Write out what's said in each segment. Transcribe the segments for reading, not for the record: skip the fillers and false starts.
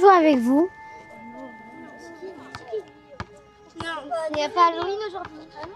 jouer avec vous. Non, il n'y a pas Halloween aujourd'hui. Ah non.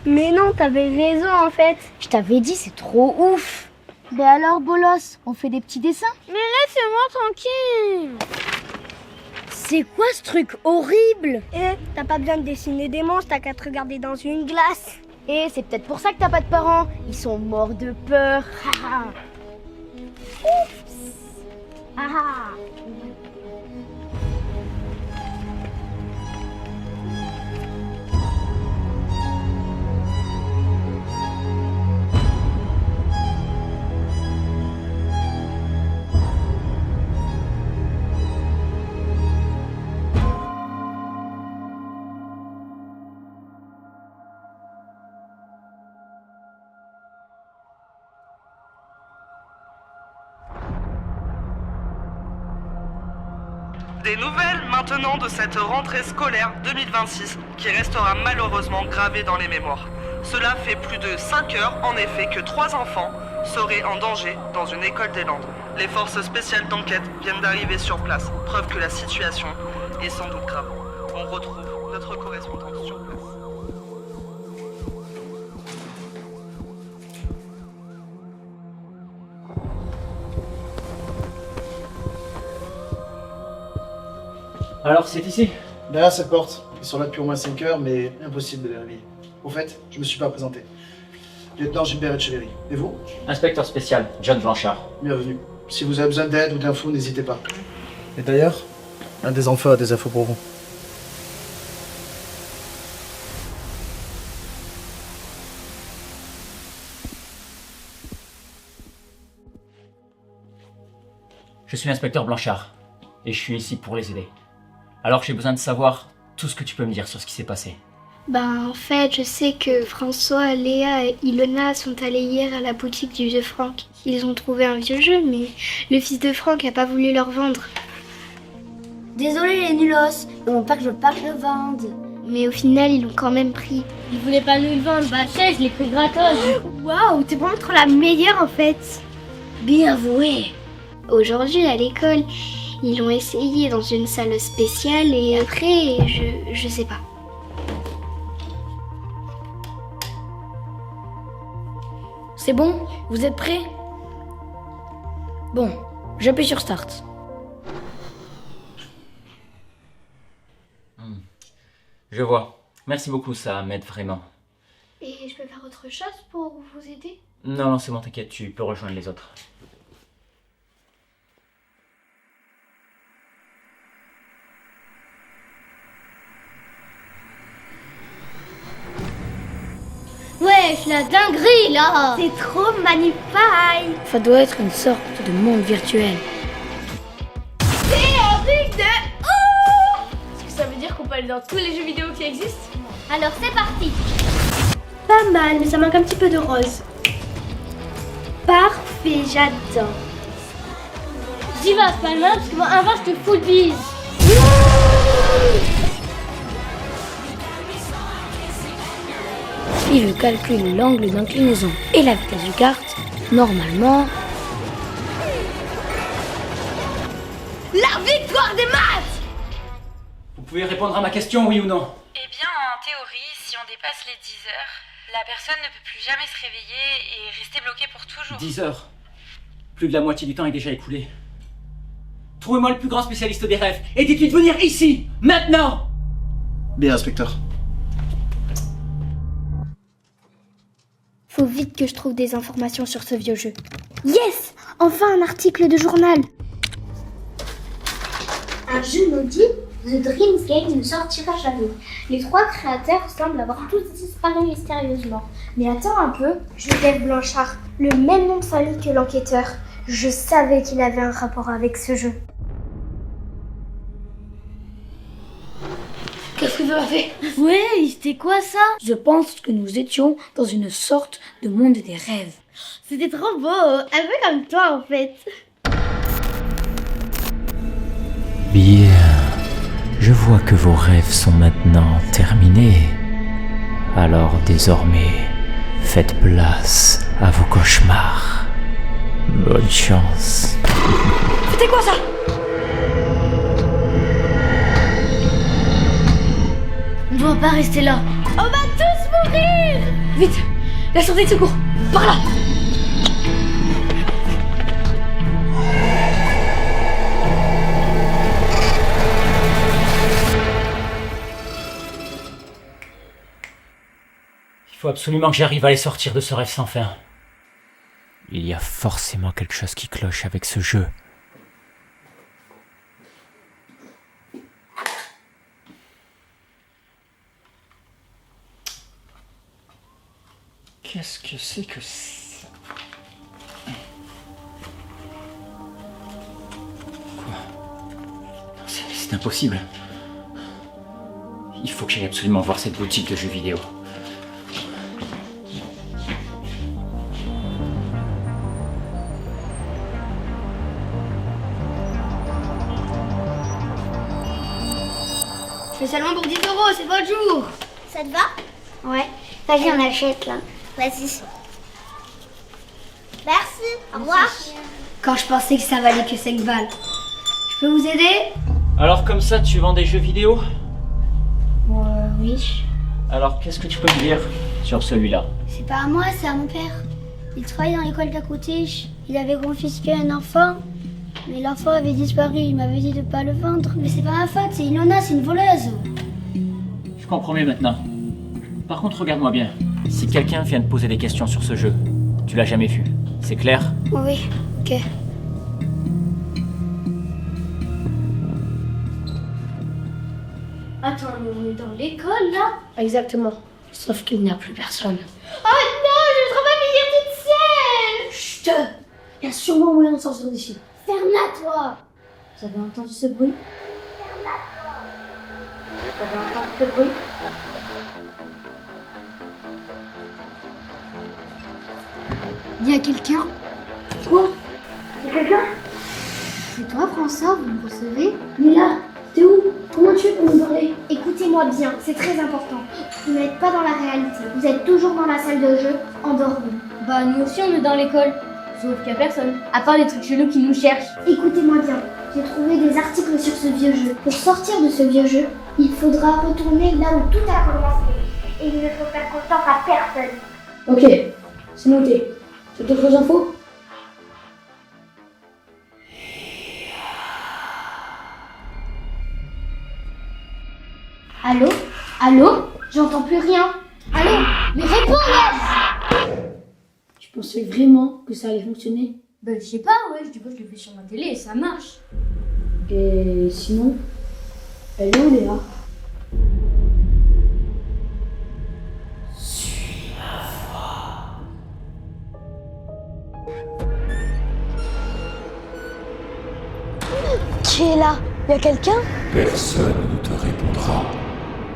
Mais non, t'avais raison en fait. Je t'avais dit, c'est trop ouf. Ben alors, Bolos, on fait des petits dessins? Mais laissez-moi tranquille. C'est quoi ce truc horrible? T'as pas besoin de dessiner des monstres, t'as qu'à te regarder dans une glace. C'est peut-être pour ça que t'as pas de parents. Ils sont morts de peur. Oups. Ah. Des nouvelles maintenant de cette rentrée scolaire 2026 qui restera malheureusement gravée dans les mémoires. Cela fait plus de 5 heures en effet que 3 enfants seraient en danger dans une école des Landes. Les forces spéciales d'enquête viennent d'arriver sur place, preuve que la situation est sans doute grave. On retrouve notre correspondante sur place. Alors, c'est ici? Derrière cette porte. Ils sont là depuis au moins 5 heures, mais impossible de les réveiller. Au fait, je me suis pas présenté. Lieutenant Gilbert Etcheverry. Et vous? Inspecteur spécial, John Blanchard. Bienvenue. Si vous avez besoin d'aide ou d'infos, n'hésitez pas. Et d'ailleurs, un des enfants a des infos pour vous. Je suis l'inspecteur Blanchard, et je suis ici pour les aider. Alors j'ai besoin de savoir tout ce que tu peux me dire sur ce qui s'est passé. En fait, je sais que François, Léa et Ilona sont allés hier à la boutique du vieux Franck. Ils ont trouvé un vieux jeu, mais le fils de Franck a pas voulu leur vendre. Désolé les nulos, ils vont pas que je parte le vendre. Mais au final, ils l'ont quand même pris. Ils voulaient pas nous le vendre, je l'ai pris gratos. Waouh, t'es vraiment trop la meilleure en fait. Bien avoué. Aujourd'hui, à l'école, ils l'ont essayé dans une salle spéciale et après, je sais pas. C'est bon? Vous êtes prêts? Bon, j'appuie sur Start. Je vois. Merci beaucoup, ça m'aide vraiment. Et je peux faire autre chose pour vous aider? Non, c'est bon, t'inquiète, tu peux rejoindre les autres. Wesh, la dinguerie là! C'est trop magnifique! Ça doit être une sorte de monde virtuel. C'est un truc de ouf! Est-ce que ça veut dire qu'on peut aller dans tous les jeux vidéo qui existent? Alors c'est parti! Pas mal, mais ça manque un petit peu de rose. Parfait, j'adore. J'y vas, Palma, parce que moi, un je te fous le bise. Si je calcule l'angle d'inclinaison et la vitesse du kart, normalement... La victoire des maths! Vous pouvez répondre à ma question, oui ou non? Eh bien, en théorie, si on dépasse les 10 heures, la personne ne peut plus jamais se réveiller et rester bloquée pour toujours. 10 heures. Plus de la moitié du temps est déjà écoulé. Trouvez-moi le plus grand spécialiste des rêves et dites-lui de venir ici, maintenant! Bien, inspecteur. Faut vite que je trouve des informations sur ce vieux jeu. Yes! Enfin un article de journal! Un jeu maudit, The Dreams Game, ne sortira jamais. Les 3 créateurs semblent avoir tous disparu mystérieusement. Mais attends un peu, Joseph Blanchard, le même nom de famille que l'enquêteur. Je savais qu'il avait un rapport avec ce jeu. Qu'est-ce que tu as fait? Ouais, c'était quoi ça? Je pense que nous étions dans une sorte de monde des rêves. C'était trop beau, un peu comme toi en fait. Bien, je vois que vos rêves sont maintenant terminés. Alors désormais, faites place à vos cauchemars. Bonne chance. C'était quoi ça? On ne doit pas rester là. On va tous mourir! Vite! La sortie de secours! Par là! Il faut absolument que j'arrive à les sortir de ce rêve sans fin. Il y a forcément quelque chose qui cloche avec ce jeu. Qu'est-ce que c'est que ça? Quoi? C'est impossible. Il faut que j'aille absolument voir cette boutique de jeux vidéo. Spécialement pour 10 €, c'est votre jour. Ça te va? Ouais. Vas-y, on achète là. Vas-y. Merci. Au revoir. Quand je pensais que ça valait que 5 balles. Je peux vous aider? Alors comme ça, tu vends des jeux vidéo? Oui. Alors qu'est-ce que tu peux me dire sur celui-là? C'est pas à moi, c'est à mon père. Il travaille dans l'école d'à côté. Il avait confisqué un enfant. Mais l'enfant avait disparu. Il m'avait dit de pas le vendre. Mais c'est pas ma faute, c'est Ilona, c'est une voleuse. Je comprends mieux maintenant. Par contre, regarde-moi bien. Si quelqu'un vient te poser des questions sur ce jeu, tu l'as jamais vu, c'est clair? Oui, ok. Attends, mais on est dans l'école là? Exactement. Sauf qu'il n'y a plus personne. Oh non, je ne serai pas finir toute seule. Chut! Il y a sûrement moyen de sortir d'ici. Ferme-la, toi. Vous avez entendu ce bruit? Vous avez entendu ce bruit? Il y a quelqu'un? Quoi? C'est quelqu'un? C'est toi, François, vous me recevez? Lila, t'es où? Comment tu es pour me parler? Écoutez-moi bien, c'est très important. Vous n'êtes pas dans la réalité. Vous êtes toujours dans la salle de jeu, endormi. Bah, nous aussi on est dans l'école. Sauf qu'il n'y a personne. À part les trucs chelous qui nous cherchent. Écoutez-moi bien, j'ai trouvé des articles sur ce vieux jeu. Pour sortir de ce vieux jeu, il faudra retourner là où tout a commencé. Et il ne faut faire confiance à personne. Ok, c'est noté. T'as d'autres infos? Allô? Allô? J'entends plus rien. Allô? Mais réponds, yes! Tu pensais vraiment que ça allait fonctionner? Ben, je sais pas, ouais, je dis pas, je le fais sur ma télé et ça marche. Et sinon, elle est où Léa? Qui est là? Y a quelqu'un? Personne ne te répondra.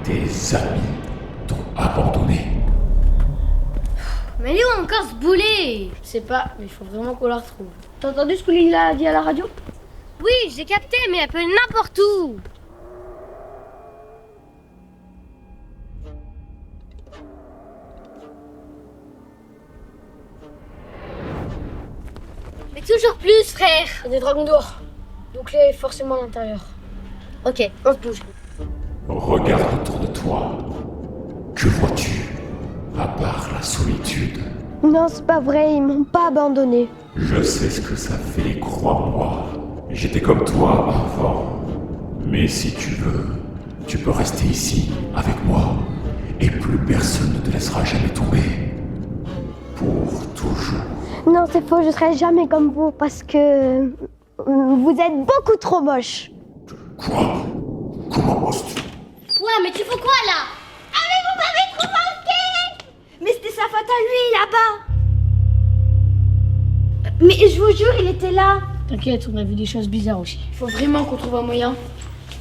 Tes amis t'ont abandonné. Mais elle est où encore ce boulet? Je sais pas, mais il faut vraiment qu'on la retrouve. T'as entendu ce que Lila a dit à la radio? Oui, j'ai capté, mais elle peut n'importe où. Mais toujours plus, frère. Il y a des dragons dehors. Donc Léa est forcément à l'intérieur. Ok, on se bouge. Regarde autour de toi. Que vois-tu? À part la solitude. Non, c'est pas vrai, ils m'ont pas abandonné. Je sais ce que ça fait, crois-moi. J'étais comme toi avant. Mais si tu veux, tu peux rester ici, avec moi. Et plus personne ne te laissera jamais tomber. Pour toujours. Non, c'est faux, je serai jamais comme vous parce que vous êtes beaucoup trop moche. Quoi? Comment oses-tu? Ouais, mais tu fais quoi là? Ah mais vous m'avez trop manqué! Mais c'était sa faute à lui là-bas. Mais je vous jure, il était là. T'inquiète, on a vu des choses bizarres aussi. Il faut vraiment qu'on trouve un moyen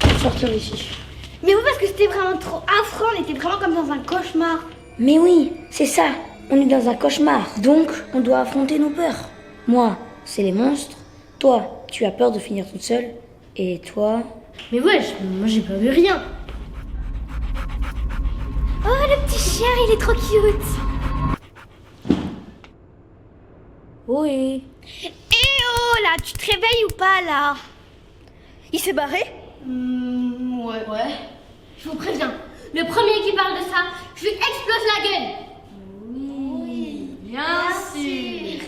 de sortir d'ici. Mais oui, parce que c'était vraiment trop affreux, on était vraiment comme dans un cauchemar. Mais oui, c'est ça. On est dans un cauchemar. Donc, on doit affronter nos peurs. Moi, c'est les monstres. Toi, tu as peur de finir toute seule. Et toi... Mais wesh, moi j'ai pas vu rien. Oh, le petit chien, il est trop cute. Oui. Eh oh, là, tu te réveilles ou pas, là? Il s'est barré? Ouais. Je vous préviens, le premier qui parle de ça, je lui explose la gueule. Oui, bien sûr. Il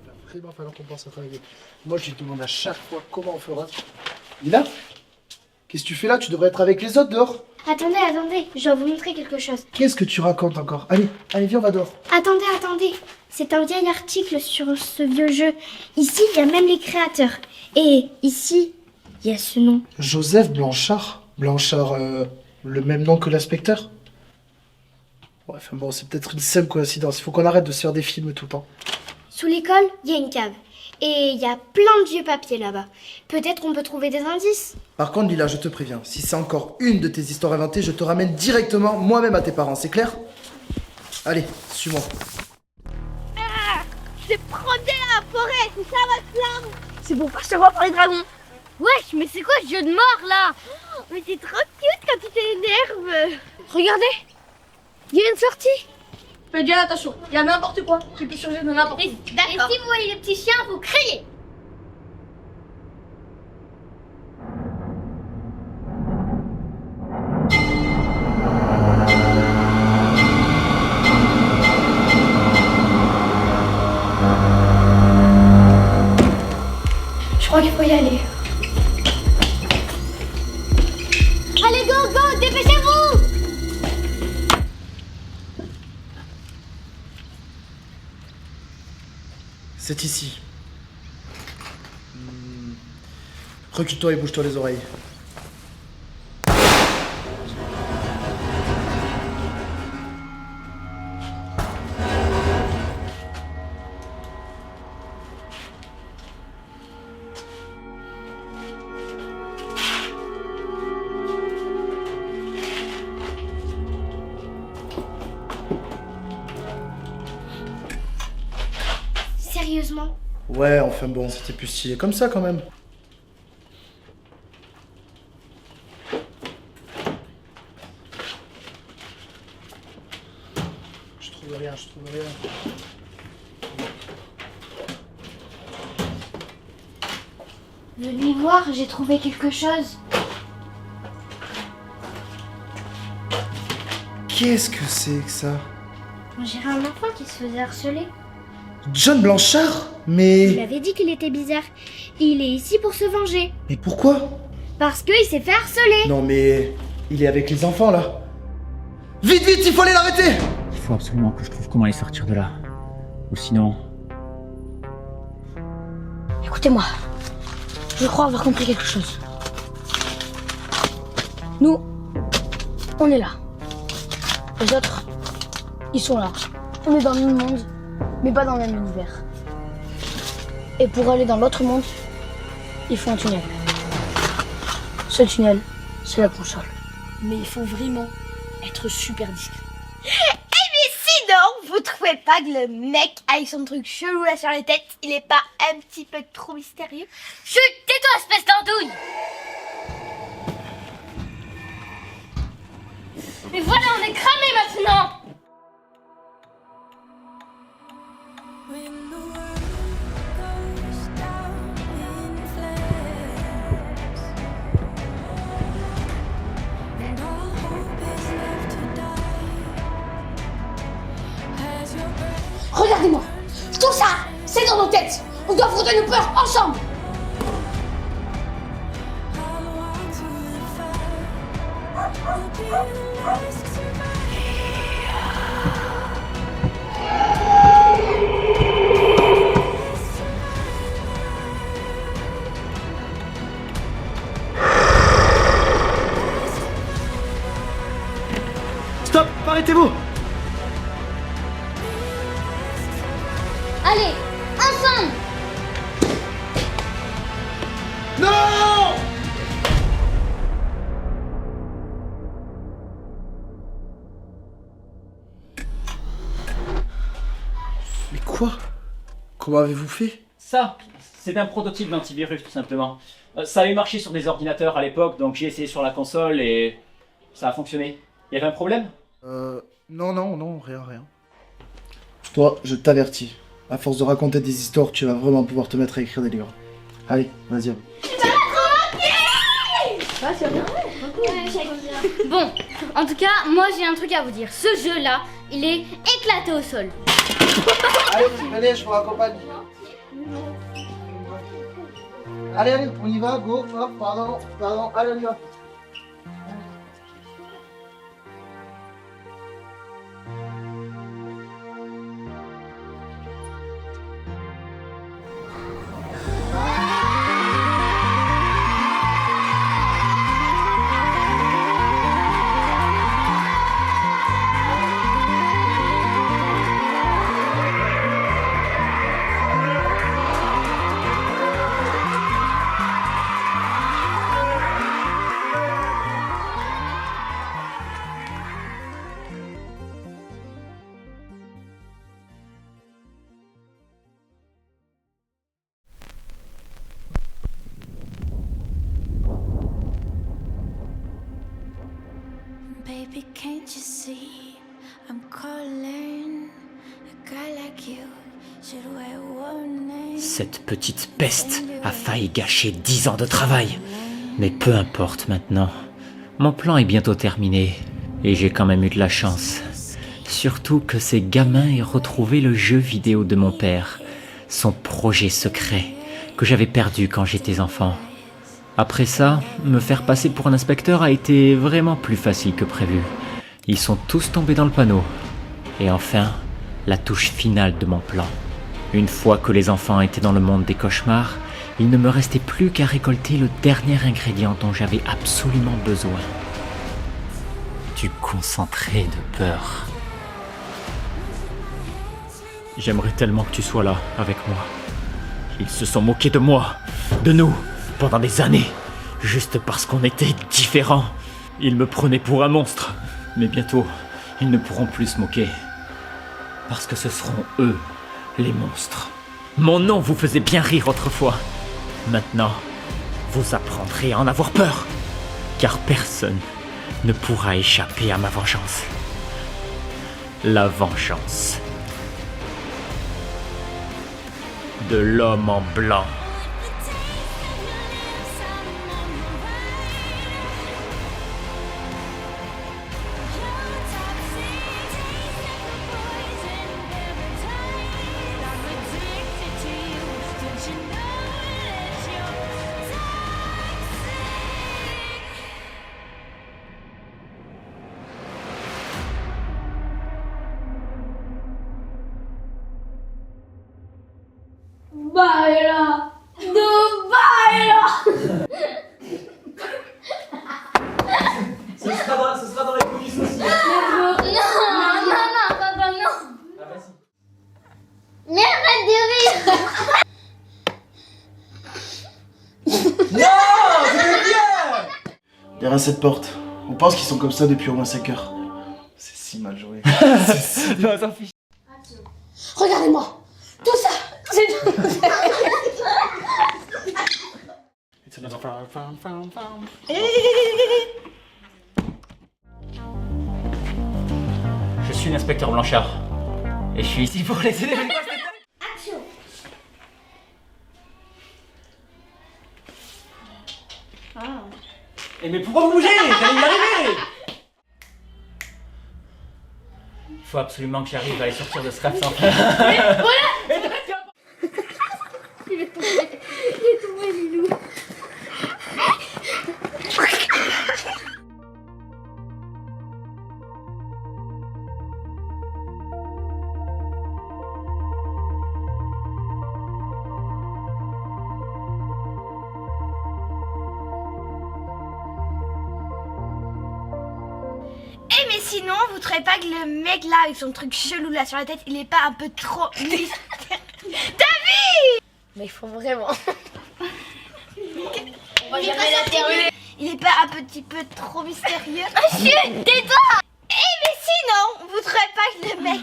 va vraiment falloir qu'on pense à travailler. Moi, je lui demande à chaque fois comment on fera. Lila, qu'est-ce que tu fais là? Tu devrais être avec les autres dehors. Attendez, je dois vous montrer quelque chose. Qu'est-ce que tu racontes encore? Allez, viens, on va dehors. Attendez. C'est un vieil article sur ce vieux jeu. Ici, il y a même les créateurs. Et ici, il y a ce nom. Joseph Blanchard. Blanchard, le même nom que l'inspecteur? Ouais, enfin bon, c'est peut-être une simple coïncidence. Il faut qu'on arrête de se faire des films tout le temps. Sous l'école, il y a une cave. Et il y a plein de vieux papiers là-bas. Peut-être qu'on peut trouver des indices. Par contre, Lila, je te préviens, si c'est encore une de tes histoires inventées, je te ramène directement moi-même à tes parents, c'est clair? Allez, suis-moi. C'est promener à la forêt, c'est ça votre flamme? C'est pour pas se voir par les dragons. Wesh, mais c'est quoi ce jeu de mort là? Mais c'est trop cute quand tu t'énerves. Regardez, il y a une sortie. Faites bien attention, il y a n'importe quoi qui peut surgir de n'importe où. Et si vous voyez les petits chiens, vous criez. Je crois qu'il faut y aller. Allez, go, dépêchez-vous! C'est ici. Recule-toi et bouge-toi les oreilles. Sérieusement? Ouais, enfin bon, c'était plus stylé comme ça quand même. Je trouve rien. Venez voir, j'ai trouvé quelque chose. Qu'est-ce que c'est que ça? On dirait un enfant qui se faisait harceler. John Blanchard? Je Mais... l'avais dit qu'il était bizarre. Il est ici pour se venger. Mais pourquoi? Parce qu'il s'est fait harceler. Non mais... Il est avec les enfants là. Vite, il faut aller l'arrêter! Il faut absolument que je trouve comment aller sortir de là. Ou sinon... Écoutez-moi, je crois avoir compris quelque chose. Nous, on est là. Les autres, ils sont là. On est dans le même monde, mais pas dans le même univers. Et pour aller dans l'autre monde, il faut un tunnel. Ce tunnel, c'est la console. Mais il faut vraiment être super discret. Sinon, vous trouvez pas que le mec avec son truc chelou là sur la tête, il est pas un petit peu trop mystérieux? Chut, tais-toi, espèce d'andouille! Mais voilà, on est cramé maintenant! Regardez-moi, tout ça, c'est dans nos têtes. On doit affronter nos peurs ensemble. Stop! Arrêtez-vous! Allez, ensemble! Non! Mais quoi? Comment avez-vous fait? Ça, c'est un prototype d'antivirus tout simplement. Ça avait marché sur des ordinateurs à l'époque, donc j'ai essayé sur la console et ça a fonctionné. Il y avait un problème? Non, rien. Toi, je t'avertis. À force de raconter des histoires, tu vas vraiment pouvoir te mettre à écrire des livres. Allez, vas-y. Bon, en tout cas, moi j'ai un truc à vous dire. Ce jeu-là, il est éclaté au sol. Allez, je vous raccompagne. Allez, on y va, go, hop, pardon, allez, on y va. Baby, can't you see I'm calling a guy like you should wear warning. Cette petite peste a failli gâcher 10 ans de travail. Mais peu importe maintenant. Mon plan est bientôt terminé. Et j'ai quand même eu de la chance. Surtout que ces gamins aient retrouvé le jeu vidéo de mon père. Son projet secret que j'avais perdu quand j'étais enfant. Après ça, me faire passer pour un inspecteur a été vraiment plus facile que prévu. Ils sont tous tombés dans le panneau. Et enfin, la touche finale de mon plan. Une fois que les enfants étaient dans le monde des cauchemars, il ne me restait plus qu'à récolter le dernier ingrédient dont j'avais absolument besoin. Du concentré de peur. J'aimerais tellement que tu sois là, avec moi. Ils se sont moqués de moi, de nous, pendant des années, juste parce qu'on était différents. Ils me prenaient pour un monstre, mais bientôt, ils ne pourront plus se moquer. Parce que ce seront eux, les monstres. Mon nom vous faisait bien rire autrefois. Maintenant, vous apprendrez à en avoir peur, car personne ne pourra échapper à ma vengeance. La vengeance de l'homme en blanc. Baila, no baila. Ce sera dans les coulisses aussi. Non, papa, non. Ah, vas-y. Mais arrête de rire. Non, c'est bien. Derrière cette porte, on pense qu'ils sont comme ça depuis au moins 5 heures. C'est si mal joué. Non, s'en fiche. Regardez-moi. Tout ça, c'est Je suis l'inspecteur Blanchard. Et je suis ici pour les aider. Action. Et mais pourquoi vous bougez? J'allais y arriver. Il faut absolument que j'arrive à les sortir de ce rêve sans faire. Il est tombé, Lilou. Eh mais sinon, vous trouvez pas que le mec là avec son truc chelou là sur la tête, il est pas un peu trop mystérieux? Mais il faut vraiment. On va jamais la terminer. Il est pas un petit peu trop mystérieux? Chut, tais-toi! Eh mais sinon, vous trouvez pas que le mec...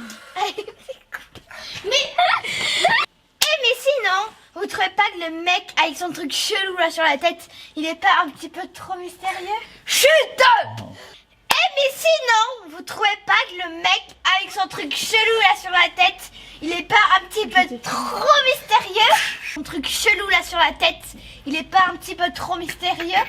mais sinon, vous trouvez pas que le mec avec son truc chelou là sur la tête, il est pas un petit peu trop mystérieux? Chut! Eh mais sinon, vous trouvez pas petit peu trop mystérieux? Mon truc chelou là sur la tête, il est pas un petit peu trop mystérieux?